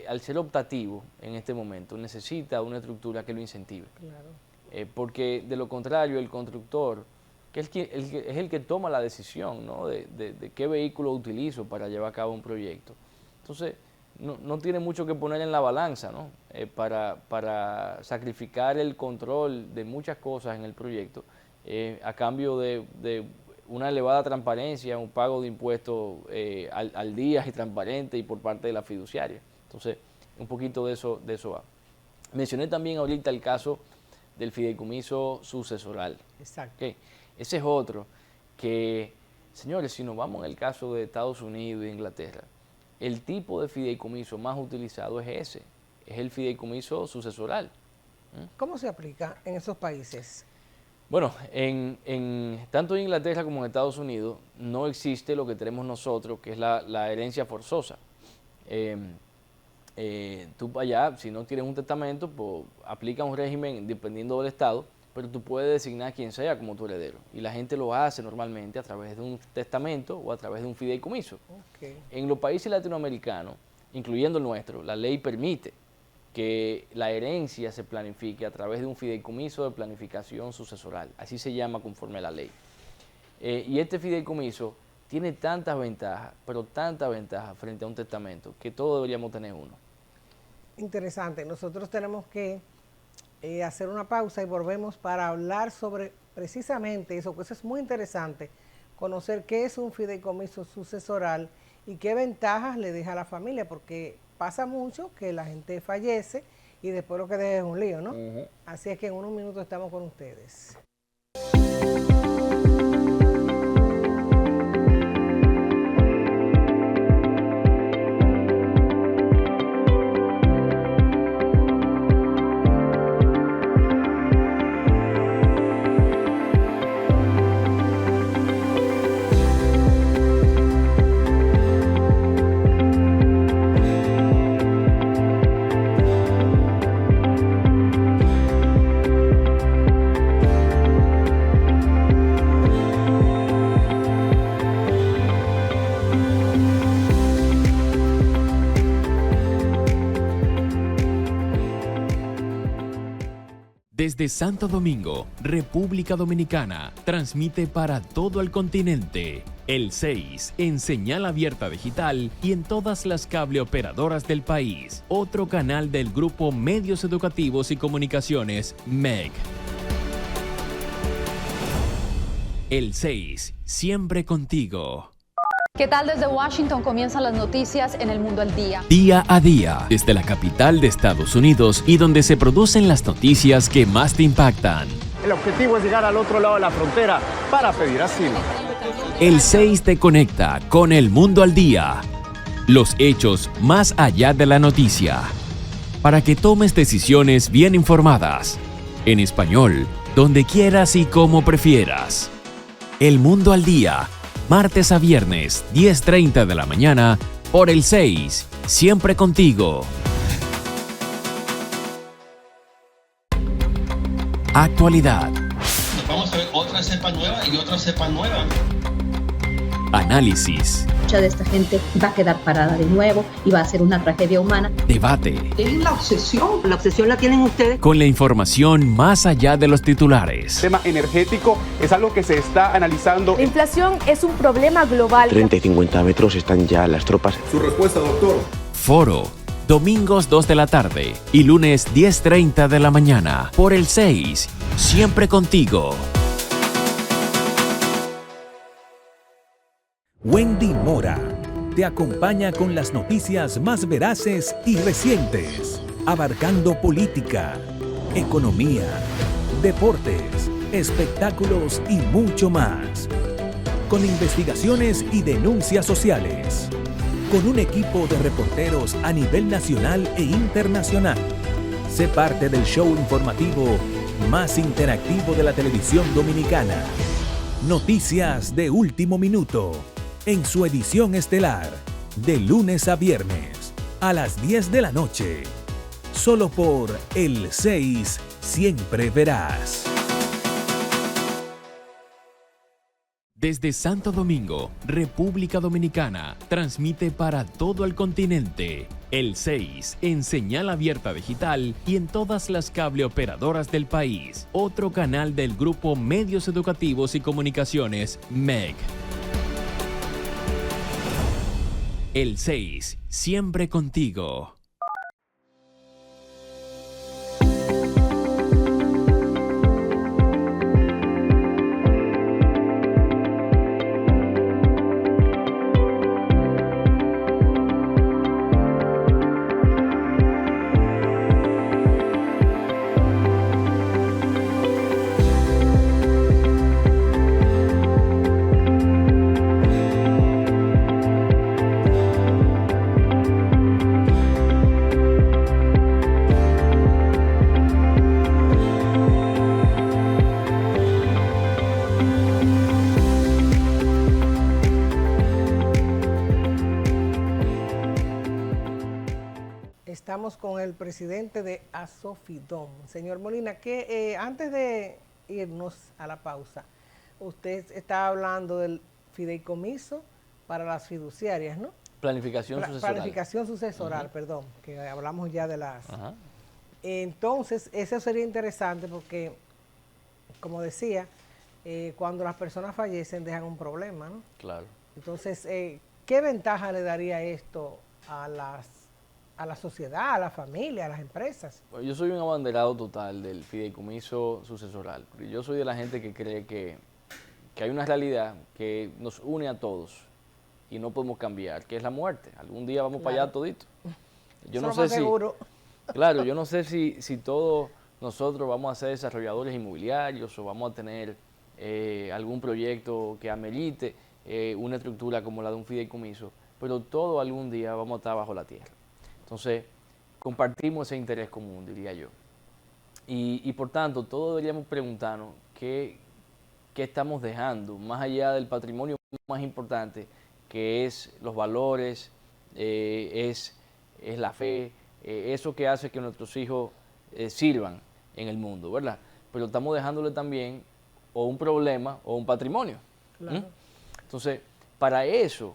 al ser optativo en este momento necesita una estructura que lo incentive. Claro. Porque de lo contrario el constructor, que es el que toma la decisión, ¿no? de qué vehículo utilizo para llevar a cabo un proyecto. Entonces, no tiene mucho que poner en la balanza, ¿no? Para sacrificar el control de muchas cosas en el proyecto a cambio de una elevada transparencia, un pago de impuestos al día y transparente y por parte de la fiduciaria. Entonces, un poquito de eso va. Mencioné también ahorita el caso del fideicomiso sucesoral. Exacto. ¿Okay? Ese es otro que, señores, si nos vamos en el caso de Estados Unidos e Inglaterra, el tipo de fideicomiso más utilizado es ese, es el fideicomiso sucesoral. ¿Cómo se aplica en esos países? Bueno, tanto en Inglaterra como en Estados Unidos no existe lo que tenemos nosotros, que es la herencia forzosa. Tú allá, si no tienes un testamento, pues aplica un régimen dependiendo del estado, pero tú puedes designar a quien sea como tu heredero. Y la gente lo hace normalmente a través de un testamento o a través de un fideicomiso. Okay. En los países latinoamericanos, incluyendo el nuestro, la ley permite que la herencia se planifique a través de un fideicomiso de planificación sucesoral. Así se llama conforme a la ley. Y este fideicomiso tiene tantas ventajas, pero tantas ventajas frente a un testamento, que todos deberíamos tener uno. Interesante. Nosotros tenemos que hacer una pausa y volvemos para hablar sobre precisamente eso, que eso es muy interesante, conocer qué es un fideicomiso sucesoral y qué ventajas le deja a la familia, porque pasa mucho que la gente fallece y después lo que deja es un lío, ¿no? Así es que en unos minutos estamos con ustedes. Desde Santo Domingo, República Dominicana, transmite para todo el continente el 6 en señal abierta digital y en todas las cableoperadoras del país. Otro canal del Grupo Medios Educativos y Comunicaciones, MEG. El 6, siempre contigo. ¿Qué tal? Desde Washington comienzan las noticias en el Mundo al Día. Día a día, desde la capital de Estados Unidos y donde se producen las noticias que más te impactan. El objetivo es llegar al otro lado de la frontera para pedir asilo. El 6 te conecta con el Mundo al Día. Los hechos más allá de la noticia. Para que tomes decisiones bien informadas. En español, donde quieras y como prefieras. El Mundo al Día. Martes a viernes, 10:30 de la mañana, por el 6, siempre contigo. Actualidad. Vamos a ver otra cepa nueva y otra cepa nueva. Análisis. Mucha de esta gente va a quedar parada de nuevo y va a ser una tragedia humana. Debate. Es la obsesión la tienen ustedes. Con la información más allá de los titulares. El tema energético es algo que se está analizando. La inflación es un problema global. 30 y 50 metros están ya las tropas. Su respuesta, doctor. Foro. Domingos 2 de la tarde y lunes 10:30 de la mañana. Por el 6, siempre contigo. Wendy Mora te acompaña con las noticias más veraces y recientes, abarcando política, economía, deportes, espectáculos y mucho más. Con investigaciones y denuncias sociales. Con un equipo de reporteros a nivel nacional e internacional. Sé parte del show informativo más interactivo de la televisión dominicana. Noticias de último minuto. En su edición estelar, de lunes a viernes, a las 10 de la noche. Solo por el 6, siempre verás. Desde Santo Domingo, República Dominicana, transmite para todo el continente el 6 en señal abierta digital y en todas las cableoperadoras del país. Otro canal del Grupo Medios Educativos y Comunicaciones, MEG. El 6, siempre contigo. Estamos con el presidente de Asofidom, señor Molina, que antes de irnos a la pausa, usted estaba hablando del fideicomiso para las fiduciarias, ¿no? Planificación sucesoral. Planificación sucesoral, perdón, que hablamos ya de las... Entonces, eso sería interesante porque, como decía, cuando las personas fallecen dejan un problema, ¿no? Claro. Entonces, ¿qué ventaja le daría esto a la sociedad, a la familia, a las empresas? Bueno, yo soy un abanderado total del fideicomiso sucesoral. Yo soy de la gente que cree que hay una realidad que nos une a todos y no podemos cambiar, que es la muerte. Algún día vamos para allá todito. Yo no sé si, seguro. Claro, yo no sé si todos nosotros vamos a ser desarrolladores inmobiliarios o vamos a tener algún proyecto que amerite una estructura como la de un fideicomiso, pero todo algún día vamos a estar bajo la tierra. Entonces, compartimos ese interés común, diría yo. Y por tanto, todos deberíamos preguntarnos qué estamos dejando, más allá del patrimonio más importante, que es los valores, es la fe, eso que hace que nuestros hijos sirvan en el mundo, ¿verdad? Pero estamos dejándole también o un problema o un patrimonio. Claro. Entonces, para eso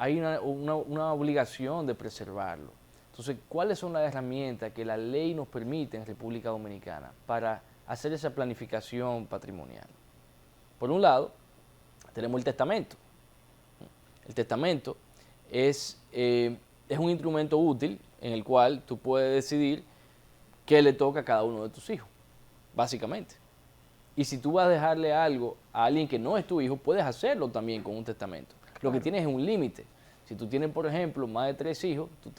hay una obligación de preservarlo. Entonces, ¿cuáles son las herramientas que la ley nos permite en República Dominicana para hacer esa planificación patrimonial? Por un lado, tenemos el testamento. El testamento es un instrumento útil en el cual tú puedes decidir qué le toca a cada uno de tus hijos, básicamente. Y si tú vas a dejarle algo a alguien que no es tu hijo, puedes hacerlo también con un testamento. Claro. Lo que tienes es un límite. Si tú tienes, por ejemplo, más de 3 hijos, tú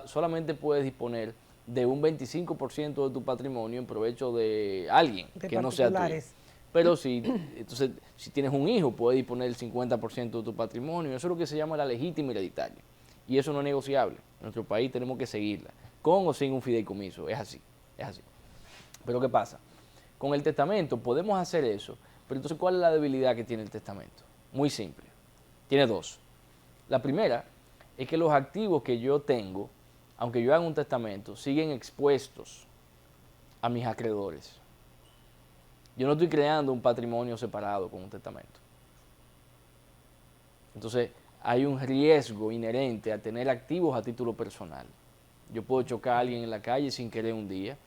solamente puedes disponer de un 25% de tu patrimonio en provecho de alguien que no sea tu hijo. Pero entonces, si tienes un hijo, puedes disponer del 50% de tu patrimonio. Eso es lo que se llama la legítima hereditaria. Y eso no es negociable. En nuestro país tenemos que seguirla, con o sin un fideicomiso. Es así, es así. Pero ¿qué pasa? Con el testamento podemos hacer eso, pero entonces ¿cuál es la debilidad que tiene el testamento? Muy simple. Tiene 2. La primera es que los activos que yo tengo, aunque yo haga un testamento, siguen expuestos a mis acreedores. Yo no estoy creando un patrimonio separado con un testamento. Entonces, hay un riesgo inherente a tener activos a título personal. Yo puedo chocar a alguien en la calle sin querer un día.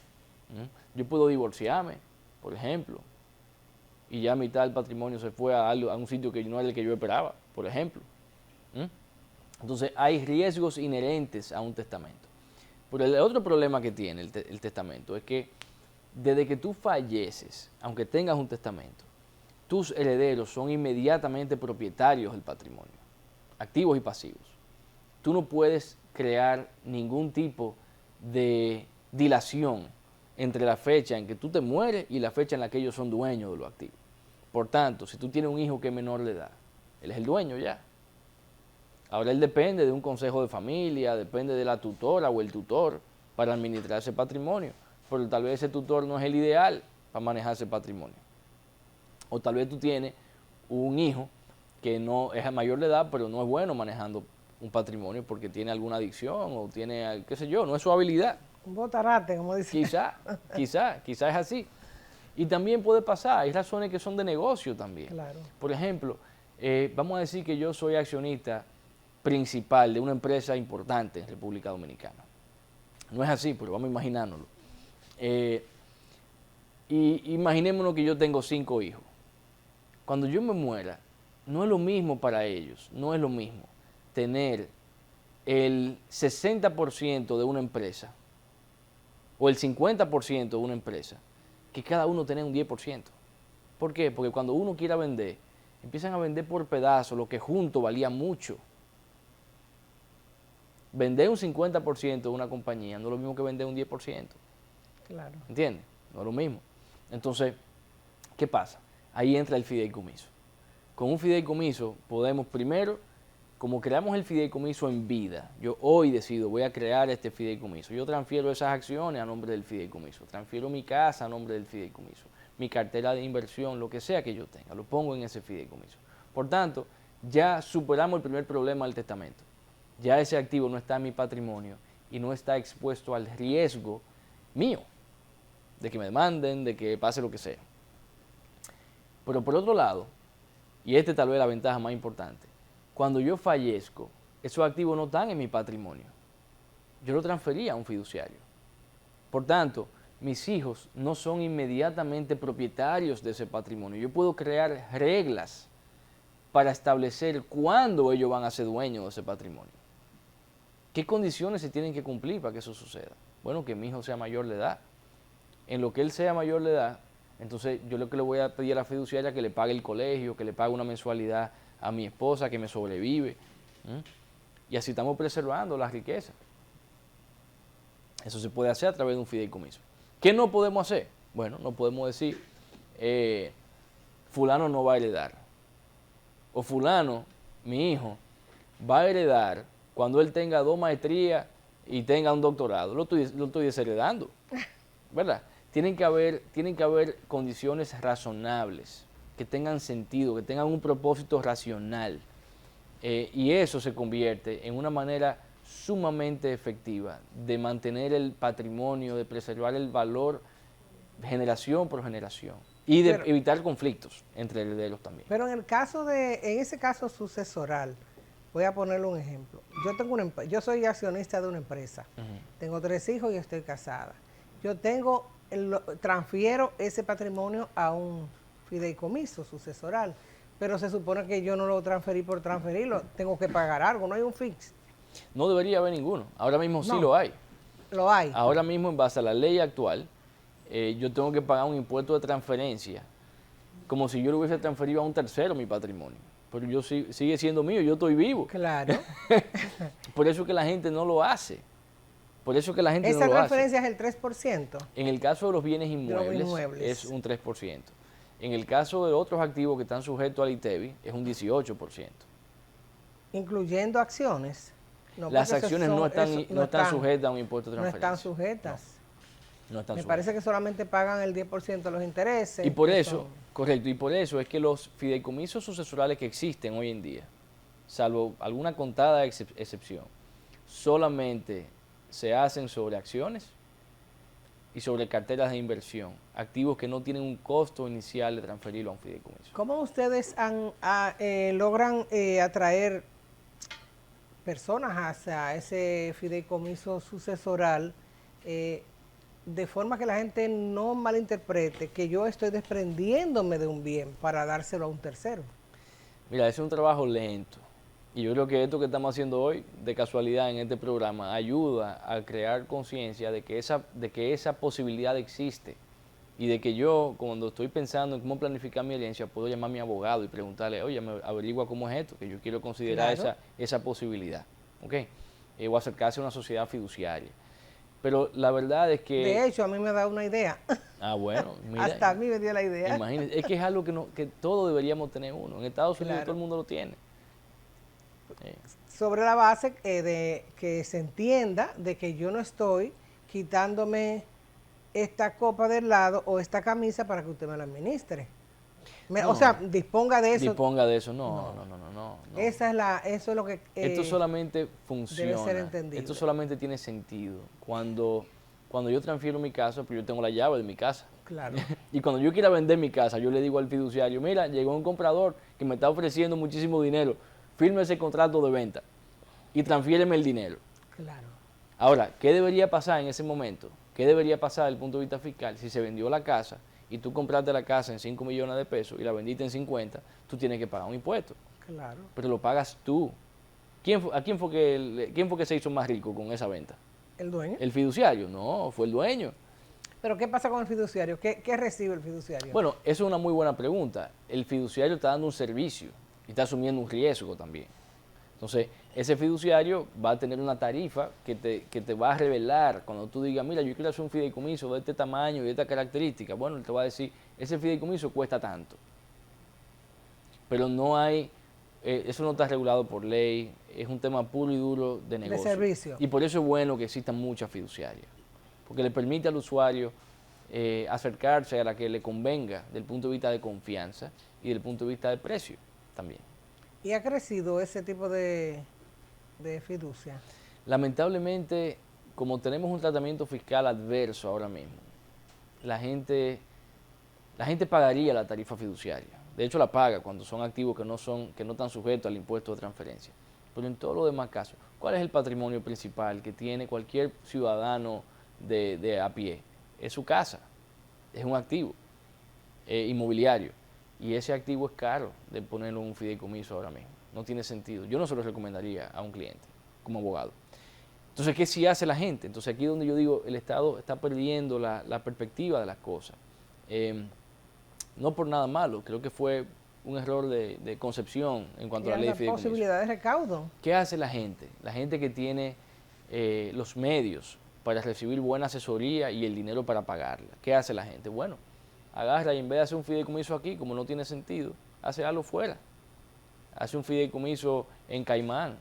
Yo puedo divorciarme, por ejemplo, y ya mitad del patrimonio se fue a un sitio que no era el que yo esperaba, por ejemplo. Entonces, hay riesgos inherentes a un testamento. Pero el otro problema que tiene el testamento es que desde que tú falleces, aunque tengas un testamento, tus herederos son inmediatamente propietarios del patrimonio, activos y pasivos. Tú no puedes crear ningún tipo de dilación entre la fecha en que tú te mueres y la fecha en la que ellos son dueños de los activos. Por tanto, si tú tienes un hijo que es menor de edad, él es el dueño ya. Ahora él depende de un consejo de familia, depende de la tutora o el tutor para administrar ese patrimonio, pero tal vez ese tutor no es el ideal para manejar ese patrimonio. O tal vez tú tienes un hijo que no es mayor de edad, pero no es bueno manejando un patrimonio porque tiene alguna adicción o tiene, qué sé yo, no es su habilidad. Un botarate, como dice. Quizá es así. Y también puede pasar, hay razones que son de negocio también. Claro. Por ejemplo, vamos a decir que yo soy accionista principal de una empresa importante en República Dominicana. No es así, pero vamos a imaginárnoslo. Y imaginémonos que yo tengo 5 hijos. Cuando yo me muera, no es lo mismo para ellos, no es lo mismo tener el 60% de una empresa o el 50% de una empresa que cada uno tener un 10%. ¿Por qué? Porque cuando uno quiera vender, empiezan a vender por pedazos lo que junto valía mucho. Vender un 50% de una compañía no es lo mismo que vender un 10%. Claro. ¿Entiendes? No es lo mismo. Entonces, ¿qué pasa? Ahí entra el fideicomiso. Con un fideicomiso podemos primero, como creamos el fideicomiso en vida, yo hoy decido, voy a crear este fideicomiso. Yo transfiero esas acciones a nombre del fideicomiso, transfiero mi casa a nombre del fideicomiso, mi cartera de inversión, lo que sea que yo tenga, lo pongo en ese fideicomiso. Por tanto, ya superamos el primer problema del testamento. Ya ese activo no está en mi patrimonio y no está expuesto al riesgo mío, de que me demanden, de que pase lo que sea. Pero por otro lado, y tal vez es la ventaja más importante, cuando yo fallezco, esos activos no están en mi patrimonio. Yo lo transferí a un fiduciario. Por tanto, mis hijos no son inmediatamente propietarios de ese patrimonio. Yo puedo crear reglas para establecer cuándo ellos van a ser dueños de ese patrimonio. ¿Qué condiciones se tienen que cumplir para que eso suceda? Bueno, que mi hijo sea mayor de edad. En lo que él sea mayor de edad, entonces yo lo que le voy a pedir a la fiduciaria es que le pague el colegio, que le pague una mensualidad a mi esposa que me sobrevive. Y así estamos preservando la riqueza. Eso se puede hacer a través de un fideicomiso. ¿Qué no podemos hacer? Bueno, no podemos decir, fulano no va a heredar. O fulano, mi hijo, va a heredar cuando él tenga 2 maestrías y tenga un doctorado. Lo estoy desheredando, ¿verdad? Tienen que haber condiciones razonables, que tengan sentido, que tengan un propósito racional. Y eso se convierte en una manera sumamente efectiva de mantener el patrimonio, de preservar el valor generación por generación y de evitar conflictos entre herederos también. Pero en ese caso sucesoral, Voy a ponerle un ejemplo. Yo soy accionista de una empresa. Tengo 3 hijos y estoy casada. Yo transfiero ese patrimonio a un fideicomiso sucesoral, pero se supone que yo no lo transferí por transferirlo, tengo que pagar algo, no hay un fix. No debería haber ninguno. Ahora mismo sí lo hay. Lo hay. Ahora mismo, en base a la ley actual, yo tengo que pagar un impuesto de transferencia, como si yo lo hubiese transferido a un tercero mi patrimonio. Pero yo sigue siendo mío, yo estoy vivo. Claro. Por eso que la gente no lo hace. Por eso que la gente no lo hace. ¿Esa transferencia es el 3%? En el caso de los bienes inmuebles, es un 3%. En el caso de otros activos que están sujetos al ITEVI, es un 18%. ¿Incluyendo acciones? No, las acciones no están sujetas a un impuesto de transferencia. No están sujetas. No están Me sujetas. parece que solamente pagan el 10% de los intereses. Y por eso, correcto, y por eso es que los fideicomisos sucesorales que existen hoy en día, salvo alguna contada excepción, solamente se hacen sobre acciones y sobre carteras de inversión, activos que no tienen un costo inicial de transferirlo a un fideicomiso. ¿Cómo ustedes logran atraer personas hacia ese fideicomiso sucesoral de forma que la gente no malinterprete que yo estoy desprendiéndome de un bien para dárselo a un tercero? Mira, es un trabajo lento. Y yo creo que esto que estamos haciendo hoy, de casualidad en este programa, ayuda a crear conciencia de que esa posibilidad existe. Y de que yo, cuando estoy pensando en cómo planificar mi herencia, puedo llamar a mi abogado y preguntarle, oye, me averigua cómo es esto, que yo quiero considerar esa posibilidad. ¿Okay? O acercarse a una sociedad fiduciaria. Pero la verdad es que... De hecho, a mí me da una idea. Ah, bueno. Mira, hasta a mí me dio la idea. Imagínate, es que es algo que todos deberíamos tener uno. En Estados Unidos todo el mundo lo tiene. Sobre la base de que se entienda de que yo no estoy quitándome esta copa del lado o esta camisa para que usted me la administre. O sea, disponga de eso. Disponga de eso, no. Eso es lo que esto solamente funciona. Debe ser entendido. Esto solamente tiene sentido cuando yo transfiero mi casa, pues yo tengo la llave de mi casa. Claro. Y cuando yo quiera vender mi casa, yo le digo al fiduciario, mira, llegó un comprador que me está ofreciendo muchísimo dinero, firme ese contrato de venta y transfiéreme el dinero. Claro. Ahora, ¿qué debería pasar en ese momento? ¿Qué debería pasar desde el punto de vista fiscal? Si se vendió la casa y tú compraste la casa en 5 millones de pesos y la vendiste en 50, tú tienes que pagar un impuesto. Claro. Pero lo pagas tú. ¿Quién fue que se hizo más rico con esa venta? ¿El dueño? ¿El fiduciario? No, fue el dueño. ¿Pero qué pasa con el fiduciario? ¿Qué recibe el fiduciario? Bueno, eso es una muy buena pregunta. El fiduciario está dando un servicio y está asumiendo un riesgo también. Entonces, ese fiduciario va a tener una tarifa que te va a revelar cuando tú digas, mira, yo quiero hacer un fideicomiso de este tamaño y de esta característica. Bueno, él te va a decir, ese fideicomiso cuesta tanto. Pero no hay, eso no está regulado por ley, es un tema puro y duro de negocio. De servicio. Y por eso es bueno que existan muchas fiduciarias, porque le permite al usuario acercarse a la que le convenga desde el punto de vista de confianza y desde el punto de vista de precio también. ¿Y ha crecido ese tipo de fiducia? Lamentablemente, como tenemos un tratamiento fiscal adverso ahora mismo, la gente pagaría la tarifa fiduciaria. De hecho, la paga cuando son activos que no están sujetos al impuesto de transferencia. Pero en todos los demás casos, ¿cuál es el patrimonio principal que tiene cualquier ciudadano de a pie? Es su casa, es un activo inmobiliario. Y ese activo es caro de ponerlo en un fideicomiso ahora mismo. No tiene sentido. Yo no se lo recomendaría a un cliente como abogado. Entonces, ¿qué sí hace la gente? Entonces, aquí es donde yo digo, el Estado está perdiendo la perspectiva de las cosas. No por nada malo, creo que fue un error de concepción en cuanto a la ley de fideicomiso. Posibilidad de recaudo. ¿Qué hace la gente? La gente que tiene los medios para recibir buena asesoría y el dinero para pagarla. ¿Qué hace la gente? Bueno, agarra y en vez de hacer un fideicomiso aquí, como no tiene sentido, hace algo fuera. Hace un fideicomiso en Caimán,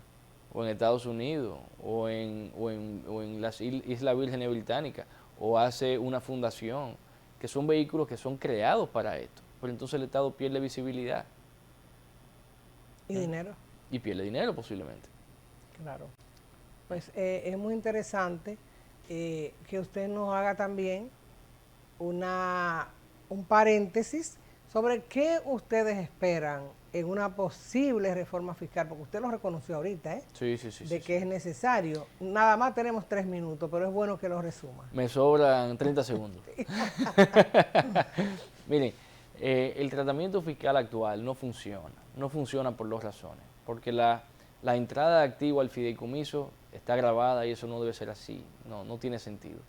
o en Estados Unidos, o en las Islas Vírgenes Británicas, o hace una fundación, que son vehículos que son creados para esto. Pero entonces el Estado pierde visibilidad. ¿Y dinero? Y pierde dinero posiblemente. Claro. Pues es muy interesante que usted nos haga también un paréntesis ¿Sobre qué ustedes esperan en una posible reforma fiscal? Porque usted lo reconoció ahorita, Sí. De que es necesario. Nada más tenemos 3 minutos, pero es bueno que lo resuma. Me sobran 30 segundos. Miren, el tratamiento fiscal actual no funciona por 2 razones. Porque la entrada de activo al fideicomiso está grabada y eso no debe ser así, no tiene sentido.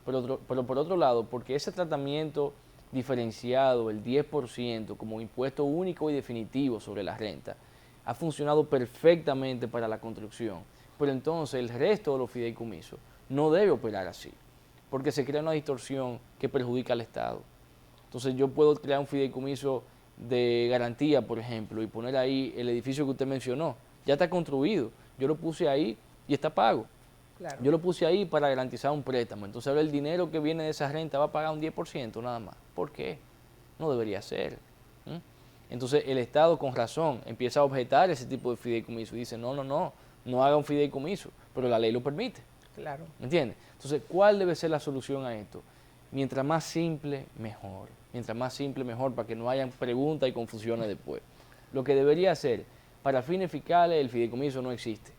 Pero por otro lado, porque ese tratamiento diferenciado, el 10% como impuesto único y definitivo sobre la renta, ha funcionado perfectamente para la construcción, pero entonces el resto de los fideicomisos no debe operar así, porque se crea una distorsión que perjudica al Estado. Entonces yo puedo crear un fideicomiso de garantía, por ejemplo, y poner ahí el edificio que usted mencionó, ya está construido, yo lo puse ahí y está pago. Claro. Yo lo puse ahí para garantizar un préstamo. Entonces ahora el dinero que viene de esa renta va a pagar un 10% nada más. ¿Por qué? No debería ser. Entonces el Estado con razón empieza a objetar ese tipo de fideicomiso y dice no haga un fideicomiso, pero la ley lo permite. Claro. ¿Me entiendes? Entonces, ¿cuál debe ser la solución a esto? Mientras más simple, mejor. Mientras más simple, mejor, para que no hayan preguntas y confusiones después. Lo que debería ser, para fines fiscales, el fideicomiso no existe.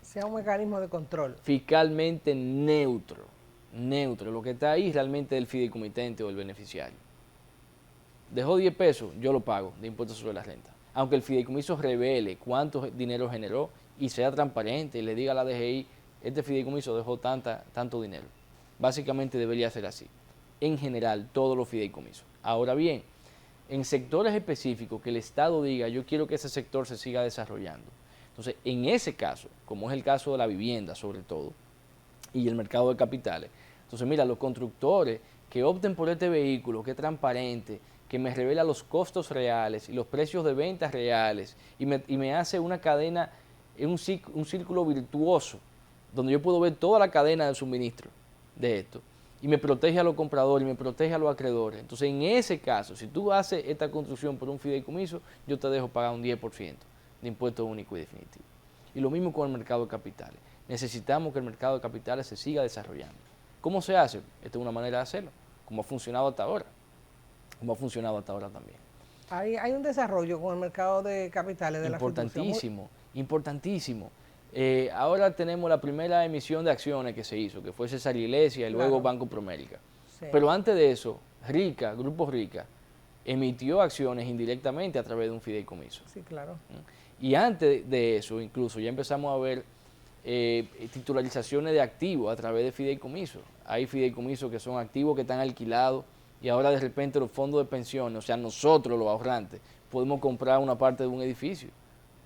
Sea un mecanismo de control. Fiscalmente neutro. Lo que está ahí realmente es el fideicomitente o el beneficiario. Dejó 10 pesos, yo lo pago de impuestos sobre la renta. Aunque el fideicomiso revele cuánto dinero generó y sea transparente y le diga a la DGI, este fideicomiso dejó tanto dinero. Básicamente debería ser así. En general, todos los fideicomisos. Ahora bien, en sectores específicos que el Estado diga, yo quiero que ese sector se siga desarrollando. Entonces, en ese caso, como es el caso de la vivienda sobre todo, y el mercado de capitales, entonces mira, los constructores que opten por este vehículo, que es transparente, que me revela los costos reales y los precios de ventas reales, y me hace una cadena, un círculo virtuoso, donde yo puedo ver toda la cadena de suministro de esto, y me protege a los compradores, y me protege a los acreedores. Entonces, en ese caso, si tú haces esta construcción por un fideicomiso, yo te dejo pagar un 10% de impuesto único y definitivo. Y lo mismo con el mercado de capitales. Necesitamos que el mercado de capitales se siga desarrollando. ¿Cómo se hace? Esta es una manera de hacerlo, como ha funcionado hasta ahora. También. Hay un desarrollo con el mercado de capitales de la Importantísimo. Ahora tenemos la primera emisión de acciones que se hizo, que fue César Iglesia y luego Banco Promérica. Sí. Pero antes de eso, Grupo Rica, emitió acciones indirectamente a través de un fideicomiso. Sí, claro. Y antes de eso, incluso, ya empezamos a ver titularizaciones de activos a través de fideicomisos. Hay fideicomisos que son activos que están alquilados y ahora de repente los fondos de pensiones, o sea, nosotros los ahorrantes, podemos comprar una parte de un edificio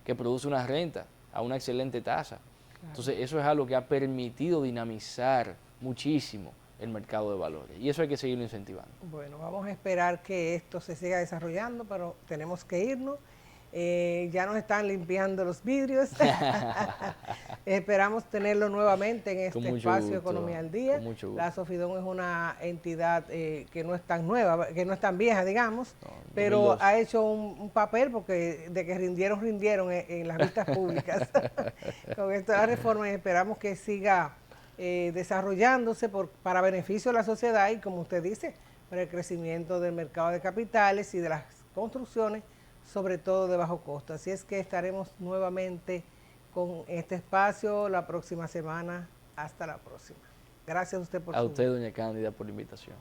que produce una renta a una excelente tasa. Claro. Entonces, eso es algo que ha permitido dinamizar muchísimo el mercado de valores y eso hay que seguirlo incentivando. Bueno, vamos a esperar que esto se siga desarrollando, pero tenemos que irnos. Ya nos están limpiando los vidrios. Esperamos tenerlo nuevamente en este espacio Economía al Día. La Sofidón es una entidad que no es tan nueva, que no es tan vieja, digamos, pero 2002. Ha hecho un papel porque de que rindieron en las vistas públicas con esta reforma y esperamos que siga desarrollándose para beneficio de la sociedad y, como usted dice, para el crecimiento del mercado de capitales y de las construcciones, sobre todo de bajo costo. Así es que estaremos nuevamente con este espacio la próxima semana. Hasta la próxima. Gracias a usted por a usted, doña Cándida, por la invitación.